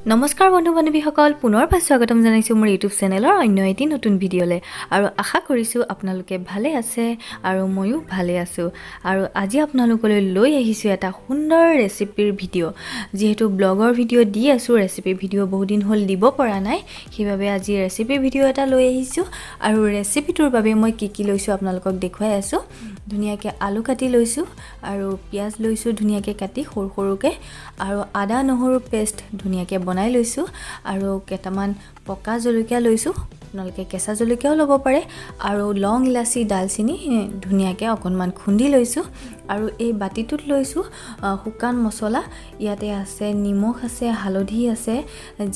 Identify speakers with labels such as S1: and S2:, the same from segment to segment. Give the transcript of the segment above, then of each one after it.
S1: নমস্কাৰ বন্ধু বান্ধৱীসকল পুনৰ স্বাগতম জনাইছোঁ মোৰ ইউটিউব চেনেলৰ অন্য এটি নতুন ভিডিঅ'লৈ আৰু আশা কৰিছোঁ আপোনালোকে ভালে আছে আৰু ময়ো ভালে আছোঁ আৰু আজি আপোনালোকলৈ লৈ আহিছোঁ এটা সুন্দৰ ৰেচিপিৰ ভিডিঅ' যেহেতু ব্লগৰ ভিডিঅ' দি আছোঁ ৰেচিপি ভিডিঅ' বহুত দিন হ'ল দিব পৰা নাই সেইবাবে আজি ৰেচিপি ভিডিঅ' এটা লৈ আহিছোঁ আৰু ৰেচিপিটোৰ বাবে মই কি লৈছোঁ আপোনালোকক দেখুৱাই আছোঁ ধুনীয়াকৈ আলু কাটি লৈছোঁ আৰু পিয়াজ লৈছোঁ ধুনীয়াকৈ কাটি সৰু সৰুকৈ আৰু আদা নহৰু পেষ্ট ধুনীয়াকৈ বনাই লৈছোঁ আৰু কেইটামান পকা জলকীয়া লৈছোঁ আপোনালোকে কেঁচা জলকীয়াও ল'ব পাৰে আৰু লং ইলাচি ডালচিনি ধুনীয়াকৈ অকণমান খুন্দি লৈছোঁ আৰু এই বাতিটোত লৈছোঁ শুকান মছলা ইয়াতে আছে নিমখ আছে হালধি আছে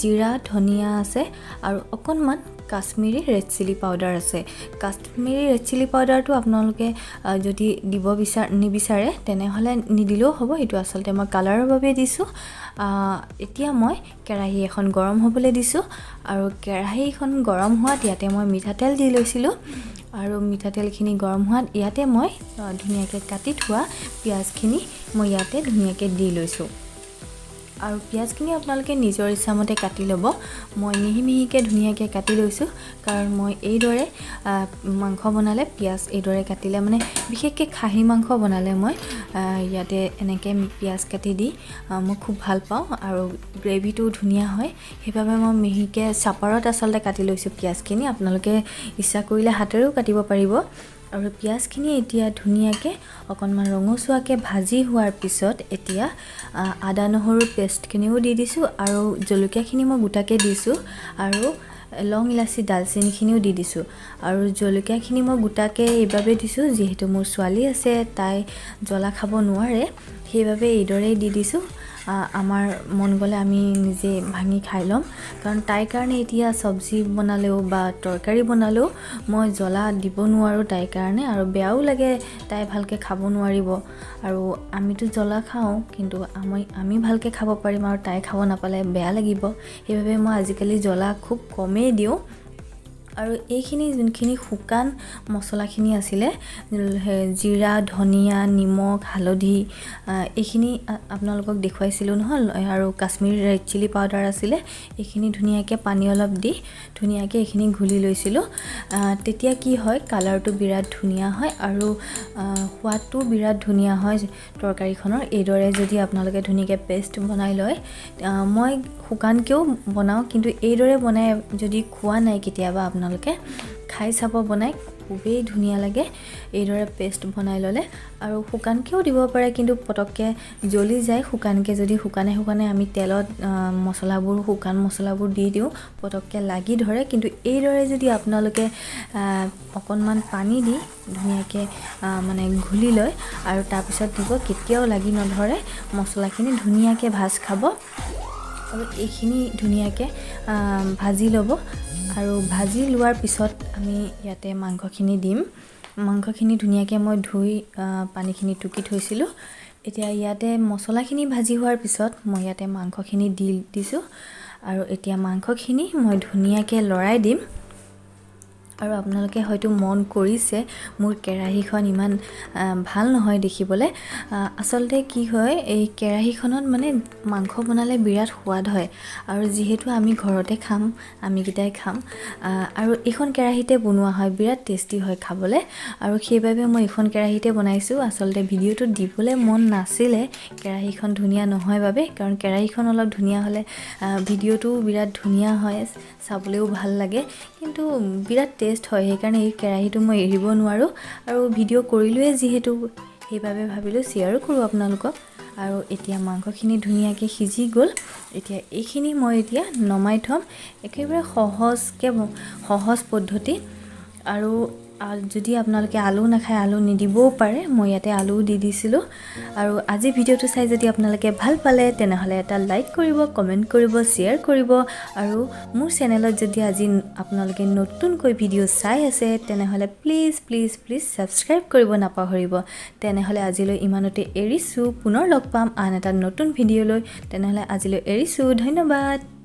S1: জিৰা ধনিয়া আছে আৰু অকণমান কাশ্মীৰী ৰেড চিলি পাউডাৰ আছে কাশ্মীৰী ৰেড চিলি পাউডাৰটো আপোনালোকে যদি দিব নিবিচাৰে তেনেহ'লে নিদিলেও হ'ব এইটো আচলতে মই কালাৰৰ বাবে দিছোঁ এতিয়া মই কেৰাহী এখন গৰম হ'বলৈ দিছোঁ আৰু কেৰাহীখন গৰম হোৱাত ইয়াতে মই মিঠাতেল দি লৈছিলোঁ আৰু মিঠাতেলখিনি গৰম হোৱাত ইয়াতে মই ধুনীয়াকৈ কাটি থোৱা পিঁয়াজখিনি মই ইয়াতে ধুনীয়াকৈ দি লৈছোঁ আৰু পিঁয়াজখিনি আপোনালোকে নিজৰ ইচ্ছামতে কাটি ল'ব মই মিহি মিহিকৈ ধুনীয়াকৈ কাটি লৈছোঁ কাৰণ মই এইদৰে মাংস বনালে পিঁয়াজ এইদৰে কাটিলে মানে বিশেষকৈ খাহী মাংস বনালে মই ইয়াতে এনেকৈ পিঁয়াজ কাটি দি মই খুব ভাল পাওঁ আৰু গ্ৰেভিটো ধুনীয়া হয় সেইবাবে মই মিহিকৈ চাপাৰত আচলতে কাটি লৈছোঁ পিঁয়াজখিনি আপোনালোকে ইচ্ছা কৰিলে হাতেৰেও কাটিব পাৰিব আৰু পিঁয়াজখিনি এতিয়া ধুনীয়াকৈ অকণমান ৰঙচুৱাকৈ ভাজি হোৱাৰ পিছত এতিয়া আদা নহৰু পেষ্টখিনিও দি দিছোঁ আৰু জলকীয়াখিনি মই গোটাকৈ দিছোঁ আৰু লং ইলাচি ডালচেনিখিনিও দি দিছোঁ আৰু জলকীয়াখিনি মই গোটাকৈ এইবাবে দিছোঁ যিহেতু মোৰ ছোৱালী আছে তাই জ্বলা খাব নোৱাৰে সেইবাবে এইদৰেই দি দিছোঁ আমাৰ মন গ'লে আমি নিজে ভাঙি খাই ল'ম কাৰণ তাইৰ কাৰণে এতিয়া চব্জি বনালেও বা তৰকাৰী বনালেও মই জ্বলা দিব নোৱাৰোঁ তাইৰ কাৰণে আৰু বেয়াও লাগে তাই ভালকৈ খাব নোৱাৰিব আৰু আমিতো জ্বলা খাওঁ কিন্তু আমি ভালকৈ খাব পাৰিম আৰু তাই খাব নাপালে বেয়া লাগিব সেইবাবে মই আজিকালি জ্বলা খুব কমেই দিওঁ আৰু এইখিনি যোনখিনি শুকান মছলাখিনি আছিলে জিৰা ধনিয়া নিমখ হালধি এইখিনি আপোনালোকক দেখুৱাইছিলোঁ নহয় আৰু কাশ্মীৰী ৰেড চিলি পাউডাৰ আছিলে এইখিনি ধুনীয়াকৈ পানী অলপ দি ধুনীয়াকৈ এইখিনি ঘুলি লৈছিলোঁ তেতিয়া কি হয় কালাৰটো বিৰাট ধুনীয়া হয় আৰু সোৱাদটো বিৰাট ধুনীয়া হয় তৰকাৰীখনৰ এইদৰে যদি আপোনালোকে ধুনীয়াকৈ পেষ্ট বনাই লয় মই শুকানকৈও বনাওঁ কিন্তু এইদৰে বনাই যদি খোৱা নাই কেতিয়াবা আপোনালোকে খাই চাব বনাই খুবেই ধুনীয়া লাগে এইদৰে পেষ্ট বনাই ল'লে আৰু শুকানকৈও দিব পাৰে কিন্তু পটককৈ জ্বলি যায় শুকানকৈ যদি শুকানে আমি তেলত শুকান মছলাবোৰ দি দিওঁ পটককৈ লাগি ধৰে কিন্তু এইদৰে যদি আপোনালোকে অকণমান পানী দি ধুনীয়াকৈ মানে ঘুলি লয় আৰু তাৰপিছত দিব কেতিয়াও লাগি নধৰে মছলাখিনি ধুনীয়াকৈ ভাজ খাব আৰু এইখিনি ধুনীয়াকৈ ভাজি ল'ব আৰু ভাজি লোৱাৰ পিছত আমি ইয়াতে মাংসখিনি দিম মাংসখিনি ধুনীয়াকৈ মই ধুই পানীখিনি টুকি থৈছিলোঁ এতিয়া ইয়াতে মছলাখিনি ভাজি হোৱাৰ পিছত মই ইয়াতে মাংসখিনি দি দিছোঁ আৰু এতিয়া মাংসখিনি মই ধুনীয়াকৈ লৰাই দিম আৰু আপোনালোকে হয়তো মন কৰিছে মোৰ কেৰাহীখন ইমান ভাল নহয় দেখিবলৈ আচলতে কি হয় এই কেৰাহীখনত মানে মাংস বনালে বিৰাট সোৱাদ হয় আৰু যিহেতু আমি ঘৰতে খাম আমিকেইটাই খাম আৰু এইখন কেৰাহীতে বনোৱা হয় বিৰাট টেষ্টি হয় খাবলৈ আৰু সেইবাবে মই এইখন কেৰাহীতে বনাইছোঁ আচলতে ভিডিঅ'টো দিবলৈ মন নাছিলে কেৰাহীখন ধুনীয়া নহয় বাবে কাৰণ কেৰাহীখন অলপ ধুনীয়া হ'লে ভিডিঅ'টো বিৰাট ধুনীয়া হয় চাবলৈও ভাল লাগে কিন্তু বিৰাট টেষ্ট হয় সেইকাৰণে এই কেৰাহীটো মই এৰিব নোৱাৰোঁ আৰু ভিডিঅ' কৰিলোৱে যিহেতু সেইবাবে ভাবিলোঁ শ্বেয়াৰো কৰোঁ আপোনালোকক আৰু এতিয়া মাংসখিনি ধুনীয়াকৈ সিজি গ'ল এতিয়া এইখিনি মই এতিয়া নমাই থ'ম একেবাৰে সহজ পদ্ধতি আৰু যদি আপোনালোকে আলু নাখায় আলু নিদিবও পাৰে মই ইয়াতে আলুও দি দিছিলোঁ আৰু আজি ভিডিঅ'টো চাই যদি আপোনালোকে ভাল পালে তেনেহ'লে এটা লাইক কৰিব কমেণ্ট কৰিব শ্বেয়াৰ কৰিব আৰু মোৰ চেনেলত যদি আজি আপোনালোকে নতুনকৈ ভিডিঅ' চাই আছে তেনেহ'লে প্লিজ ছাবস্ক্ৰাইব কৰিব নাপাহৰিব তেনেহ'লে আজিলৈ ইমানতে এৰিছোঁ পুনৰ লগ পাম আন এটা নতুন ভিডিঅ'লৈ তেনেহ'লে আজিলৈ এৰিছোঁ ধন্যবাদ